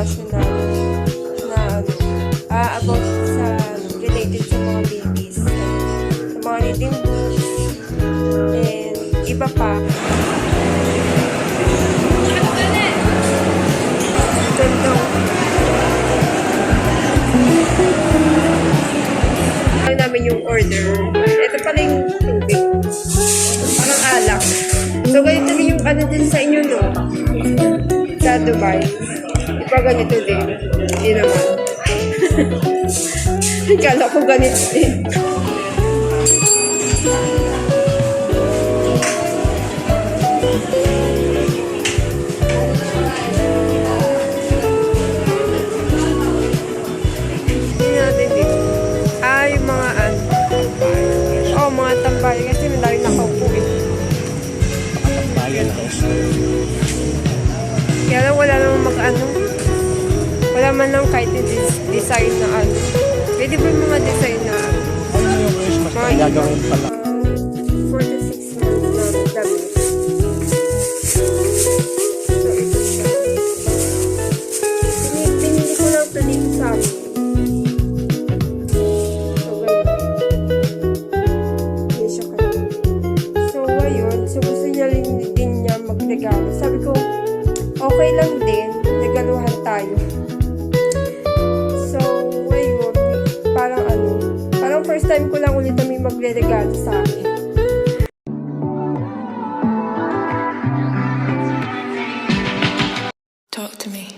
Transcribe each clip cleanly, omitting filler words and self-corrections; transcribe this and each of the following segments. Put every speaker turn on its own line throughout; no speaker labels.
national na about sa related sa mga babies, sa mga reading books, and iba pa. Ganda. Ang namin yung order. Ito pala yung tubig. Parang alak. So, ganito din yung ano din sa inyo, no? Sa Dubai. Iba ganito din. Hindi naman. Kala ko ganito din. Yung mga mga tambayan kasi may nakaupo eh.
Tambayan ako.
Kaya lang wala namang wala man lang kahit design na pwede ba yung mga design na
Ano yung Christmas na gagawin pala?
4 to 6 months na damit. So ito siya. Pinili ko lang ito dito sa amin. So gusto niya din niya magregalo. Sabi ko, okay lang din. Regaluhan tayo. So, ayun. Parang first time ko lang ulit may magre-regalo sa akin.
Talk to me.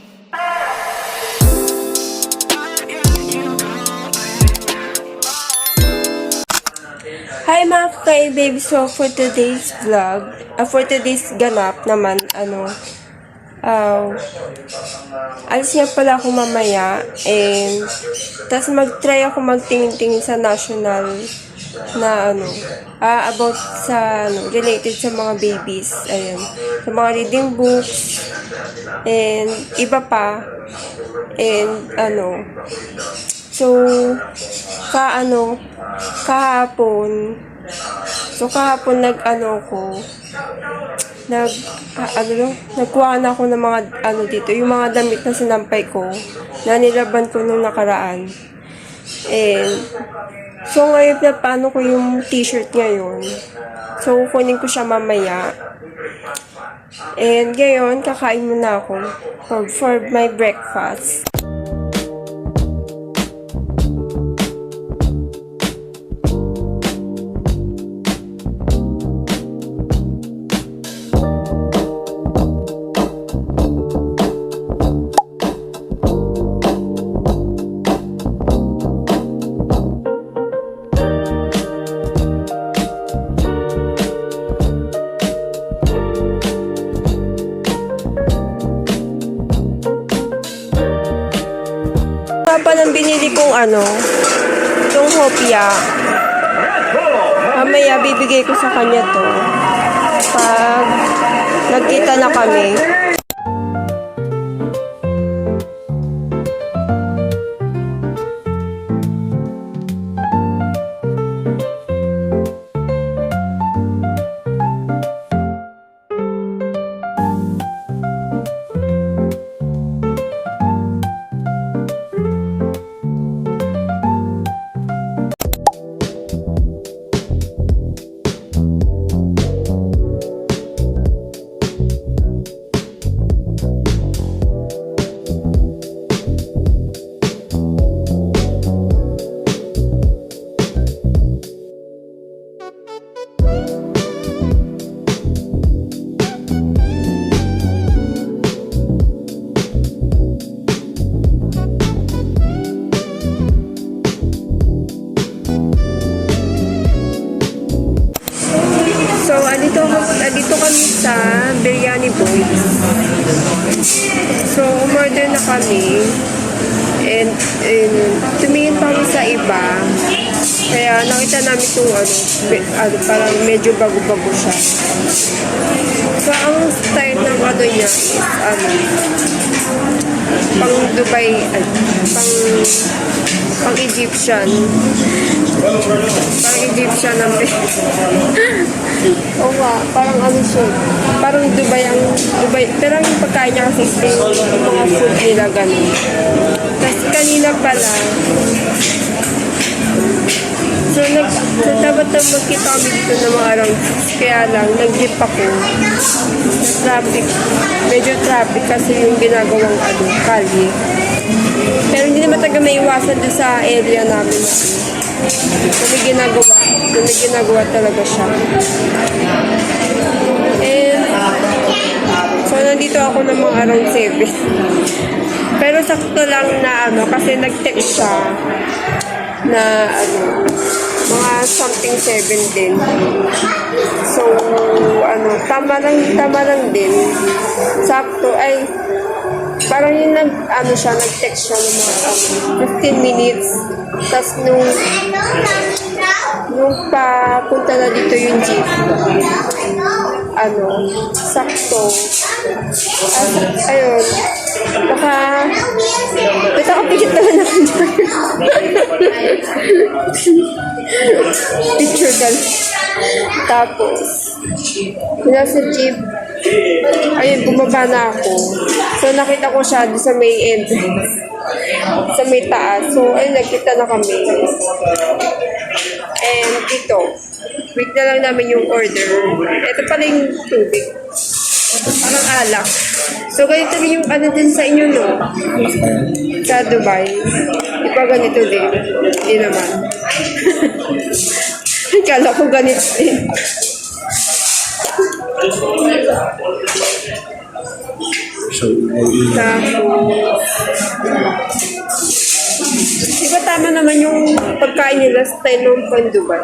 Hi mga ka-babe, so for today's vlog, for today's ganap naman, alis nga pala ako mamaya, and tas mag-try ako magtingin-tingin sa national na about sa related sa mga babies, ayan, sa mga reading books, and iba pa, and so, kahapon nagkuha na ako ng mga dito, yung mga damit na sinampay ko, na nilaban ko nung nakaraan. And, so ngayon na paano ko yung t-shirt ngayon. So, kunin ko siya mamaya. And ngayon, kakain muna ako for my breakfast. Nang binili kong itong hopia. Mamaya bibigay ko sa kanya to pag nagkita na kami. Dito kami sa Biryani Boys. So, umorder na kami. And tumingin pa kami sa iba. Kaya nakita namin itong parang medyo bago-bago siya. So, ang style ng niya is pang Dubai, pang Egyptian. Parang Egyptian ang Oo nga, parang siya. Parang Dubai pero yung pagkain niya kasi is yung mga food nila ganun. Tapos kanina pala, so dapat na magkita kami dito ng mga around 6, kaya lang, nag-jeep ako. Sa traffic, medyo traffic kasi yung ginagawang kalye. Pero hindi naman taga may iwasan doon sa area namin. So may ginagawa talaga siya. And, so nandito ako ng mga around 7. Pero sakto lang na kasi nag-text siya na mga something 7 din. So, tama lang din. Sakto, ay, parang yung nag-text siya ng mga 15 minutes. Tapos nung papunta na dito yung jeep, sakto. Ayun, nakapikit naman ako dyan. Picture gal. Tapos, nasa jeep, ayun, bumaba na ako. So, nakita ko siya doon sa may end. Sa may taas. So, ayun, nagkita na kami. And dito, wait na lang namin yung order. Ito pala yung tubig. Parang alak. So, ganito rin yung din sa inyo, no? Sa Dubai. Di ba ganito din? Hindi naman. Kala ko ganito din.
So,
di ba tama naman yung pagkain nila style ng Dubai?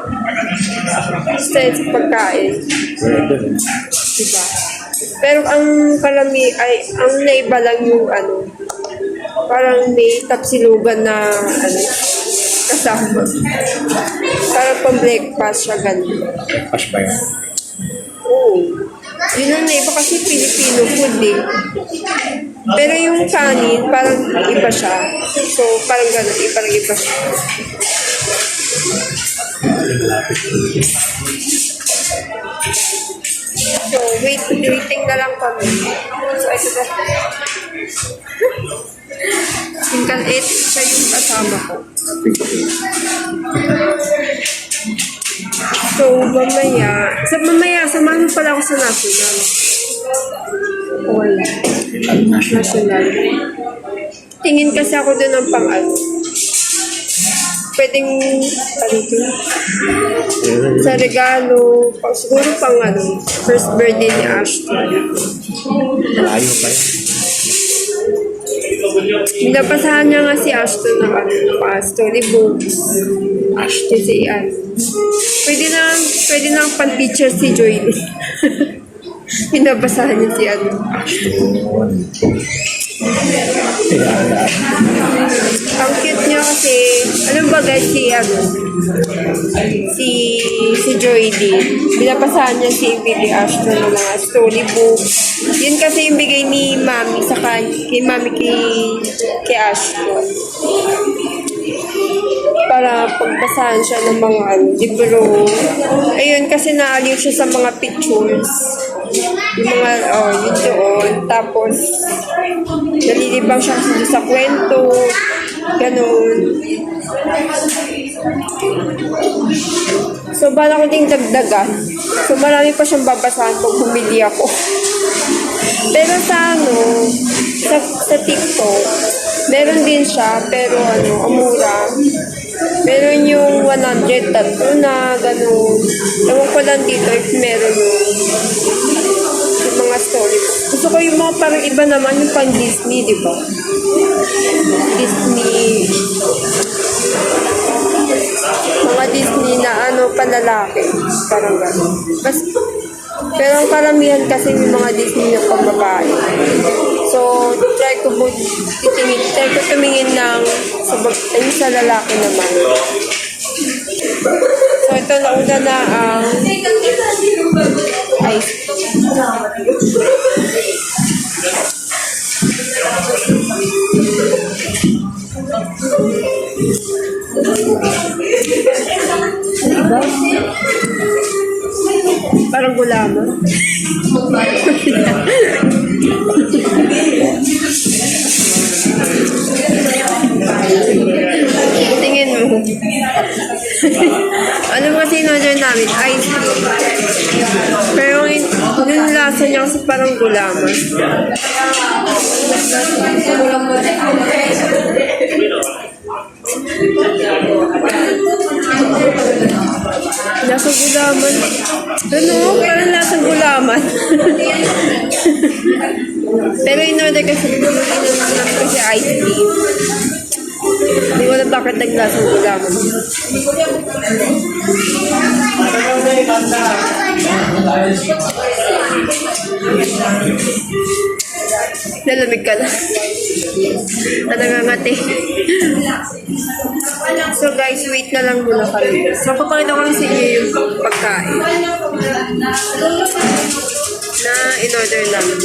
Style sa pagkain. Diba? Pero ang naiba lang yung parang may tapsilugan na kasama. Parang pang-breakfast siya ganun.
Pash ba yan?
Oo. Yun ang naiba kasi Filipino food eh. Pero yung kanin, parang iba siya. So, parang ganun, parang iba siya. So, waiting na lang kami. So, ito na. Tingkal 8, siya yung kasama ko. So, mamaya, samahan mo pala ako sa national. Wala. National. Tingin kasi ako doon ng pwedeng, sa regalo, siguro first birthday ni Ashton.
Malayo pa yan.
Binabasahan niya nga si Ashton ng storybooks. Ashton. Kasi pwede na pan-teacher si Joy. Binabasahan niya si Ang cute niya kasi, alam ba guys, si Joy D. Binabasahan niya si Billy Ashton ng mga storybook. Yun kasi yung bigay ni Mami kay Ashton. Para pagbasahan siya ng mga libro. Ayun, kasi naaliw siya sa mga pictures. Yung mga, yun doon. Tapos, nalilibang siya kasi sa kwento. Ganun. So, bala ko ding dagdagan. So, marami pa siyang babasahan pag bumili ako. Pero sa TikTok, meron din siya, pero mura. Meron yung 100, tatlo na, ganun. Ewan ko lang dito if meron yung mga story. Gusto ko yung mga parang iba naman, yung pang Disney, di ba? Disney. Mga Disney na panlalaki. Parang gano'n. Pero ang karamihan kasi yung mga Disney na pambabae. So, try ko tumingin ng sa lalaki naman. So, ito nauna na ang ice. Diba? Parang gulaman. parang gulaman. Lasang gulaman. Ano? Parang lasang gulaman. Pero in-order kasi kasi ice cream. Hindi ko alam bakit naglasang gulaman. Nalamig ka na. Nangangati. So guys, wait na lang muna kami. So papakita ko lang sa inyo yung pagkain na in-order namin.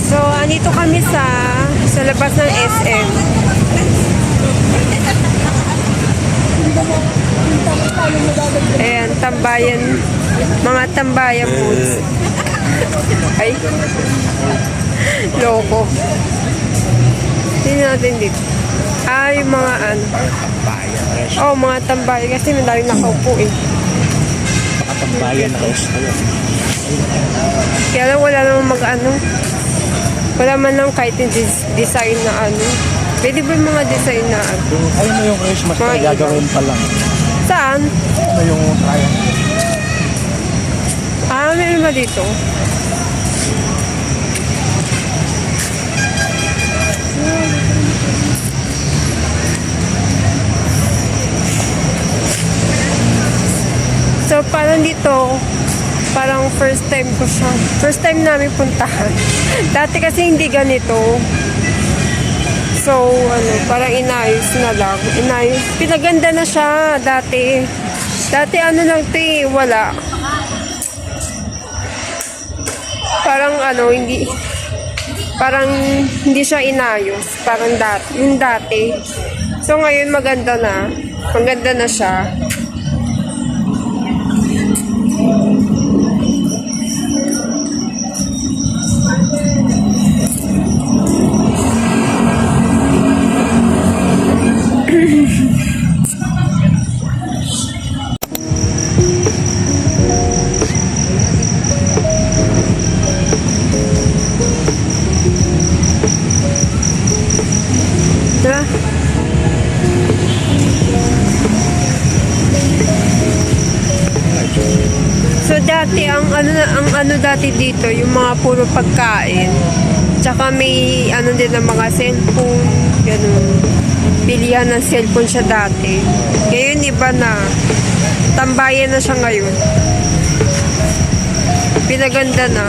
So, andito kami sa labas ng SM. Ayan, tambayan. Mga tambayan foods. Ay. Loko. Tingnan natin dito. Ah, yung mga ano. Oh, mga tambayan. Kasi madami nakaupo eh.
Tambayan na restaurant.
Kaya lang wala namang mag-ano. Wala man lang kahit yung design na ano. Pwede ba yung mga design na ano?
Ayun na yung Christmas
Mga
na gagawin pa lang.
Saan?
Ano yung triangle?
Ah, meron ba dito? So, parang dito, parang first time ko siya. First time namin puntahan. Dati kasi hindi ganito. So, ano, parang inayos na lang. Inayos. Pinaganda na siya dati. Dati ano lang ito eh, wala. Parang ano, hindi. Parang hindi siya inayos. Parang dati. Yung dati. So, ngayon maganda na. Maganda na siya. Diba? So dati ang ano dati dito yung mga puro pagkain. Tsaka may ano din ng mga cellphone, ganun. Bilihan ng cellphone siya dati. Ngayon iba na. Tambayan na siya ngayon. Pinaganda na.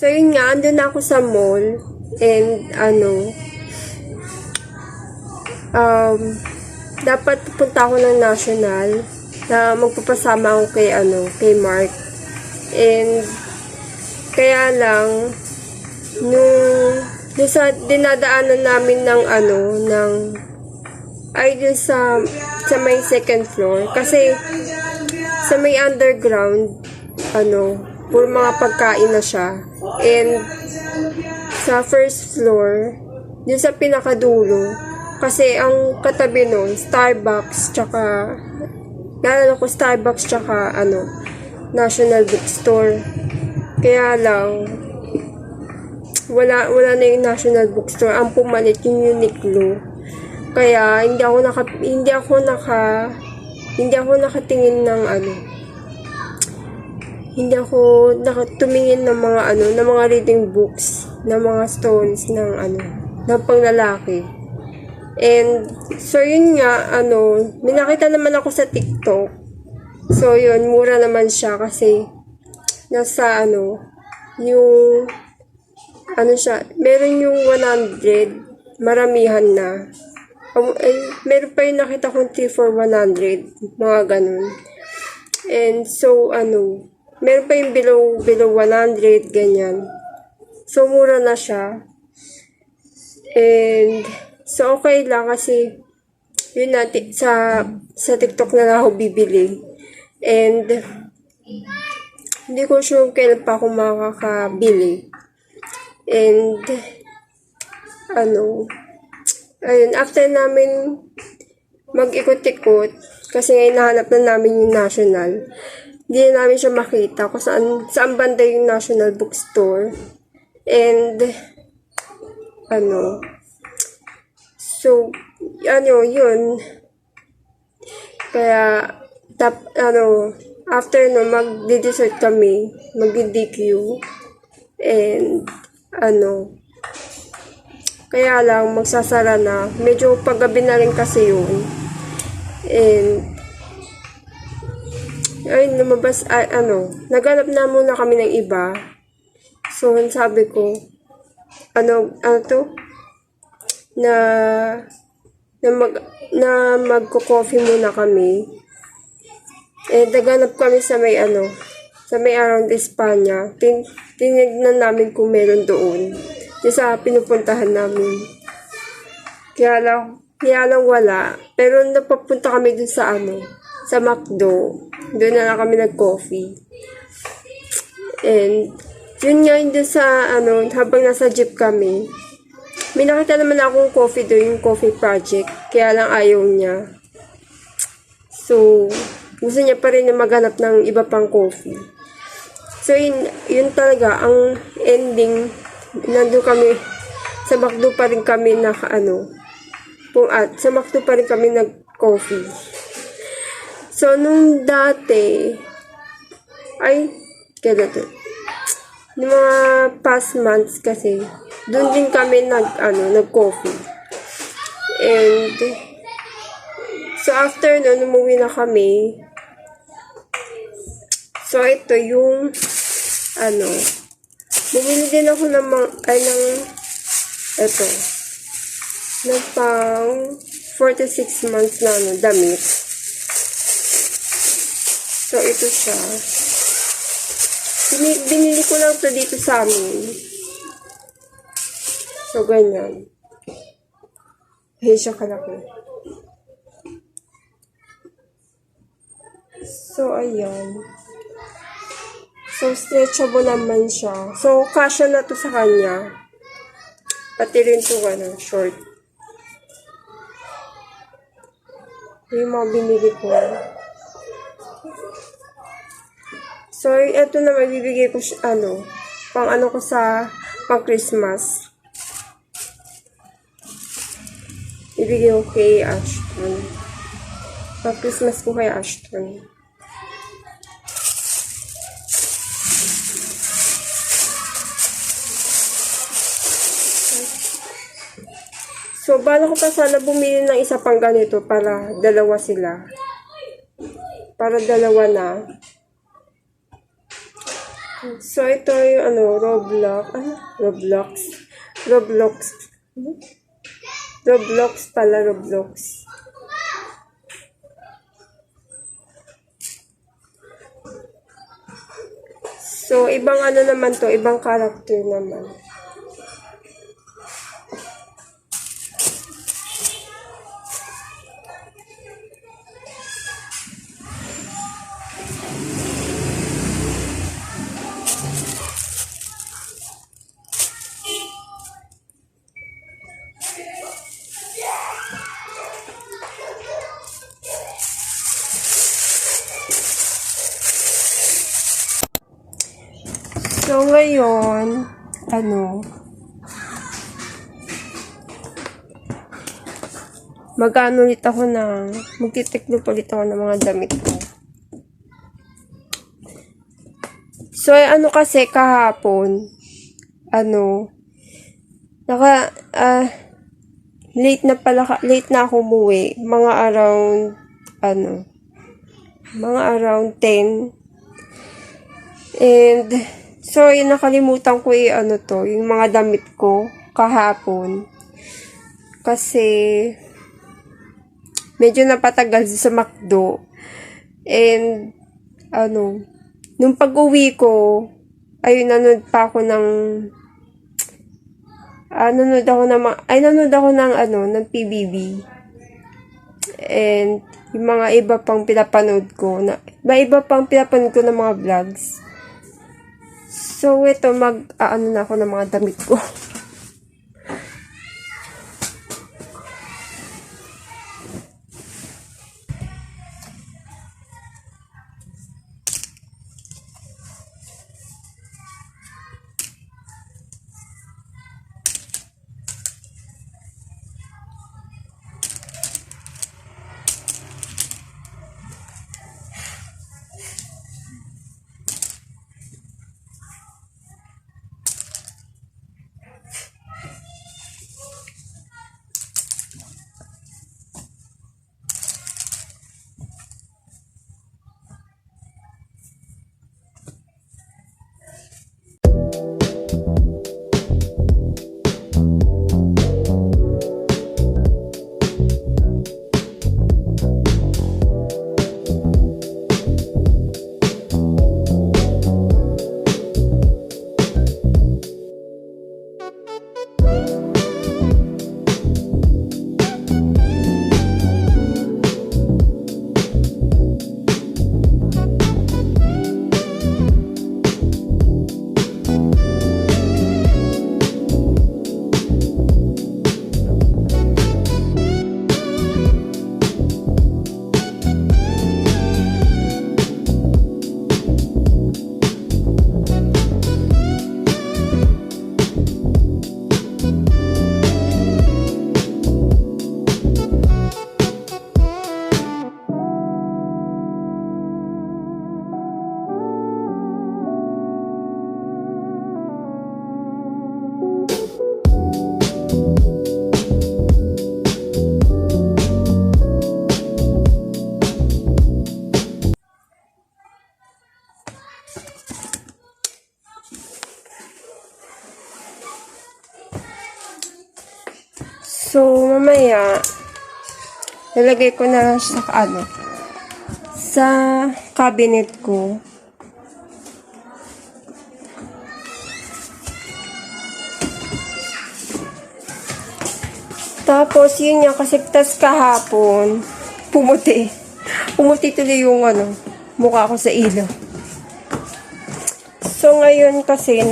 So yun nga, andun ako sa mall and ano dapat pupunta ako ng National na magpapasama ako kay Mark, and kaya lang nung sa dinadaanan namin ng dun sa may second floor, kasi sa may underground puro mga pagkain na siya. And sa first floor, dun sa pinakadulo, kasi ang katabi nun, Starbucks, tsaka naalala ko Starbucks, tsaka National Bookstore. Kaya lang, wala na yung National Bookstore. Ang pumalit yung Uniqlo. Kaya hindi ako nakatingin ng hindi ako nakatumingin ng mga ng mga reading books, ng mga stories ng panglalaki. And, so yun nga, may nakita naman ako sa TikTok. So yun, mura naman siya kasi nasa yung, siya, meron yung 100, maramihan na. Meron pa yung nakita kong 3 for 100, mga ganun. And so, meron pa yung below 100, ganyan. So, mura na siya. And, so, okay lang kasi, yun natin, sa TikTok na lang ako bibili. And, hindi ko sure kailan pa ako makakabili. And, ayun, after namin mag-ikot-ikot, kasi nahanap na namin yung national, hindi na namin siya makita kung saan banda yung National Bookstore. And, so, yun. Kaya, after mag-dessert kami, mag-DQ, and, kaya lang, magsasara na. Medyo paggabi na rin kasi yun. And, ay, lumabas, naghanap na muna kami ng iba. So, sabi ko, na magko-coffee muna kami. Eh, naghanap kami sa may around Espanya. Tinignan namin kung meron doon. Di sa pinupuntahan namin. Kaya lang wala. Pero napapunta kami dun sa McDo. Doon na lang kami nag-coffee. And, yun nga yun dun sa, habang nasa jeep kami, may nakita naman akong coffee doon, yung Coffee Project. Kaya lang ayaw niya. So, gusto niya pa rin na maghanap ng iba pang coffee. So, yun talaga, ang ending, nandun kami, sa McDo pa rin kami sa McDo pa rin kami nag-coffee. So, nung dati, nung mga past months kasi, doon din kami nag-coffee. And, so after nun, umuwi na kami. So, ito yung, bumili din ako ng pang 46 months na damit. So, ito siya. Binili ko lang ito dito sa amin. So, ganyan. Ayan siya kalaki. So, ayan. So, stretchable naman siya. So, kasya na to sa kanya. Pati rin ito, short. Yung mga binili ko. So, ito na magbibigay ko pang Christmas. Ibigay ko kay Ashton. Pang Christmas ko kay Ashton. So, bala ko pa sana bumili ng isa pang ganito para dalawa sila. Para dalawa na. So, ito yung Roblox pala, Roblox. So, ibang naman to, ibang character naman. So, ngayon, magtitiklop ulit ako ng mga damit ko. So, kasi kahapon, late na ako umuwi. Mga around 10. And, so, yun, nakalimutan ko yung mga damit ko kahapon. Kasi, medyo napatagal sa McDo. And, nung pag-uwi ko, ayun, nanood ako ng PBB. And, yung mga iba pang pinapanood ko ng mga vlogs. So, ito, na ako ng mga damit ko. So, mamaya, lalagay ko na lang sa cabinet ko. Tapos, yun nga, kasi tas kahapon, pumuti. Pumuti tuloy yung mukha ko sa ilaw. So, ngayon kasi,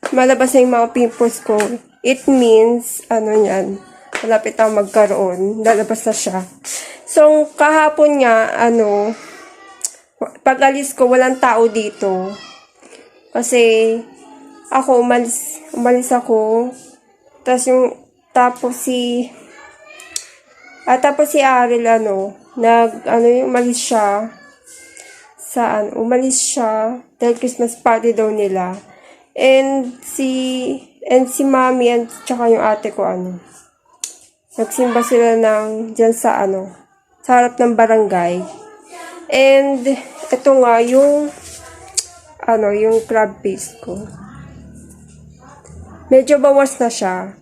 malabas na yung mga pimples ko. It means, malapit ako magkaroon. Lalabas na siya. So, kahapon nga, pag alis ko, walang tao dito. Kasi, ako, umalis ako. Tapos si Ariel, umalis siya. Umalis siya. Dahil Christmas party daw nila. And si mami and tsaka yung ate ko nagsimba sila dyan sa harap ng barangay. And ito nga yung crab paste ko. Medyo bawas na siya.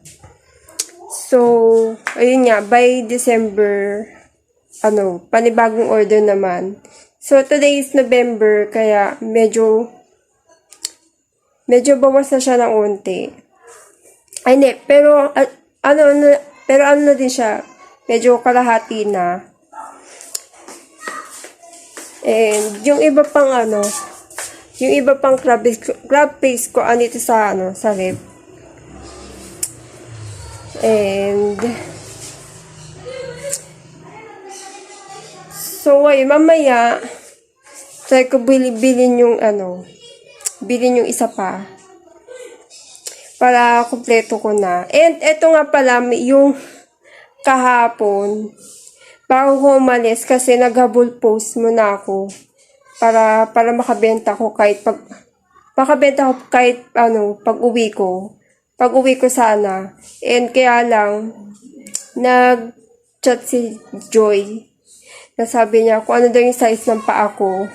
So, ayun nga, by December, panibagong order naman. So, today is November, kaya medyo bawas na siya ng unti. Ay, hindi. Pero, na din siya. Medyo kalahati na. And, yung iba pang crab paste ko, andito sa ref. And, so, mamaya, try ko bilhin yung isa pa. Para kumpleto ko na. And eto nga pala, yung kahapon, bago ko umalis, kasi naghabol post muna ako. Para makabenta ko kahit pag uwi ko. pag uwi ko sana. And kaya lang, nag-chat si Joy. Nasabi niya kung ano daw yung size ng paa ko.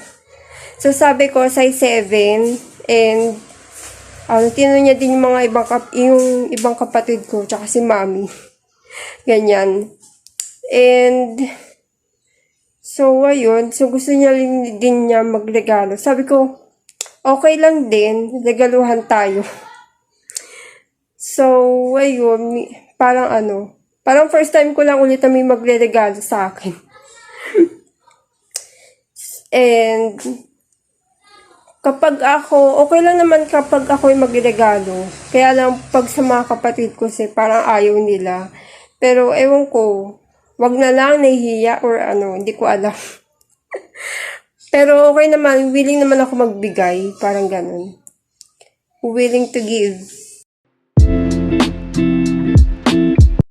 So sabi ko, size 7. And tinanong niya din yung mga ibang kapatid ko, tsaka si Mami. Ganyan. And so ayun, so gusto niya din niya magregalo. Sabi ko, okay lang din, regaluhan tayo. So ayun, parang first time ko lang ulit na may magre-regalo sa akin. And okay lang naman kapag ako yung magregalo. Kaya lang pag sa mga kapatid ko parang ayaw nila. Pero ewan ko, wag na lang, nahihiya or hindi ko alam. Pero okay naman, willing naman ako magbigay, parang ganun. Willing to give.